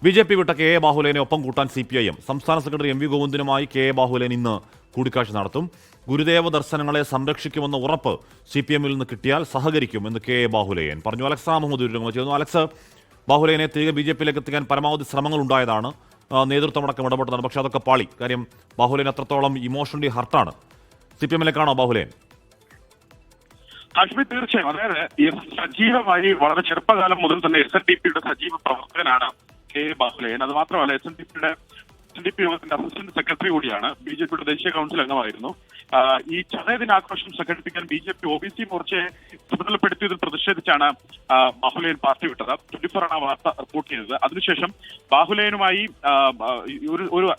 BJP വിട്ട K A ബാഹുലേനെ ഒപ്പം കൂട്ടാൻ CPIM സംസ്ഥാന secretary MV ഗോവിന്ദനുമായി K A Bahulean ഇന്ന് കൂടിക്കാഴ്ച നടത്തും. ഗുരുദേവ ദർശനങ്ങളെ സംരക്ഷിക്കുമെന്ന ഉറപ്പ് CPM-ൽ നിന്ന് കിട്ടിയാൽ സഹകരിക്കും എന്ന് കെ എ ബാഹുലേൻ പറഞ്ഞു. അലക്സ് മുഹമ്മദ് ചേർന്നു. അലക്സ്, ബാഹുലേനെ തിരികെ BJP-യിലേക്ക് എത്തിക്കാൻ പരമാവധി ശ്രമങ്ങൾ ഉണ്ടായതാണ്, നേതൃത്വമടക്കം ഇടപെട്ടതാണ്. പക്ഷേ അതൊക്കെ പാളി. കാര്യം ബാഹുലേൻ അത്രത്തോളം ഇമോഷണലി ഹർട്ടാണ്. CPM-ലേക്കാണോ ബാഹുലേൻ? അശ്വിൻ, തീർച്ചയായും. അതായത് സജീവമായി വളരെ ചെറുപ്പകാലം മുതൽ തന്നെ SNDP-യുടെ സജീവ പ്രവർത്തകനാണ് കെ എ ബാഹുലേൻ. അത് മാത്രമല്ല SNDP യോഗത്തിന്റെ അസിസ്റ്റന്റ് സെക്രട്ടറി കൂടിയാണ്. BJP-യുടെ ദേശീയ കൗൺസിൽ അംഗമായിരുന്നു. ഈ ചതയ ദിനാഘോഷം സംഘടിപ്പിക്കാൻ BJP OBC മോർച്ചയെ ചുമതലപ്പെടുത്തിയതിൽ പ്രതിഷേധിച്ചാണ് ബാഹുലേൻ പാർട്ടി വിട്ടത്. 24 ആണ് വാർത്ത റിപ്പോർട്ട് ചെയ്തത്. അതിനുശേഷം ബാഹുലേനുമായി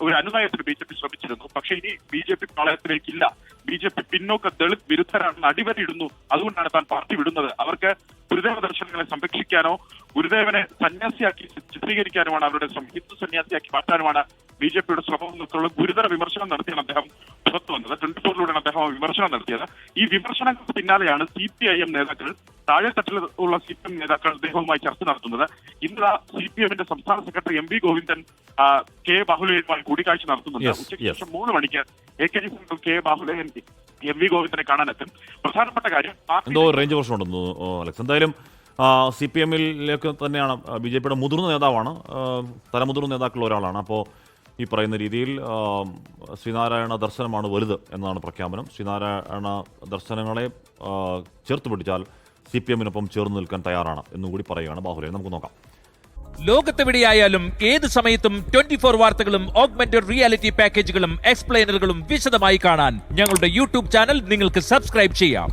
ഒരു അനുനയത്തിന് BJP ശ്രമിച്ചിരുന്നു. പക്ഷേ ഇനി BJP പാളയത്തിലേക്കില്ല. BJP പിന്നോക്ക ദളിത് വിരുദ്ധരാണെന്ന് അടിവരയിടുന്നു. അതുകൊണ്ടാണ് താൻ പാർട്ടി വിടുന്നത്. അവർക്ക് ഗുരുദേവ ദർശനങ്ങളെ സംരക്ഷിക്കാനോ ഗുരുദേവനെ സന്യാസിയാക്കി ചിത്രീകരിക്കാനുമാണ്, അവരുടെ ഹിന്ദു സന്യാസിയാക്കി മാറ്റാനുമാണ് BJP-യുടെ ശ്രമം എന്നൊക്കെയുള്ള ഗുരുതര വിമർശനം നടത്തിയാണ് അദ്ദേഹം പുറത്തു വന്നത്. 24-ലൂടെയാണ് അദ്ദേഹം വിമർശനം നടത്തിയത്. ഈ വിമർശനങ്ങൾക്ക് പിന്നാലെയാണ് CPIM നേതാക്കൾ, താഴെത്തട്ടിൽ ഉള്ള CPM നേതാക്കൾ അദ്ദേഹവുമായി ചർച്ച നടത്തുന്നത്. ഇന്ന് CPM-ന്റെ സംസ്ഥാന secretary MV Govindan K A ബാഹുലേനുമായി കൂടിക്കാഴ്ച നടത്തുന്നുണ്ട്. ഉച്ചയ്ക്ക് ശേഷം 3 മണിക്ക് AKG സെന്ററിൽ കെ എ ബാഹുലേൻ MV ഗോവിന്ദനെ കാണാനെത്തും. പ്രധാനപ്പെട്ട കാര്യം എന്തോ റേഞ്ച് പ്രശ്നമുണ്ടെന്ന് അലക്സ്. എന്തായാലും CPM-ലേക്ക് തന്നെയാണ്. BJP-യുടെ മുതിർന്ന നേതാവാണ്, തലമുതിർന്ന നേതാക്കളിൽ ഒരാളാണ്. അപ്പോൾ ഈ പറയുന്ന രീതിയിൽ ശ്രീനാരായണ ദർശനമാണ് വലുത് എന്നാണ് പ്രഖ്യാപനം. ശ്രീനാരായണ ദർശനങ്ങളെ ചേർത്ത് പിടിച്ചാൽ CPM-നൊപ്പം ചേർന്ന് നിൽക്കാൻ തയ്യാറാണ് എന്നുകൂടി പറയുകയാണ് ബാഹുലേൻ. നമുക്ക് നോക്കാം. ലോകത്തെവിടെയായാലും ഏത് സമയത്തും 24 വാർത്തകളും ഓഗ്മെന്റഡ് റിയാലിറ്റി പാക്കേജുകളും എക്സ്പ്ലെയിനറുകളും വിശദമായി കാണാൻ ഞങ്ങളുടെ YouTube ചാനൽ നിങ്ങൾക്ക് സബ്സ്ക്രൈബ് ചെയ്യാം.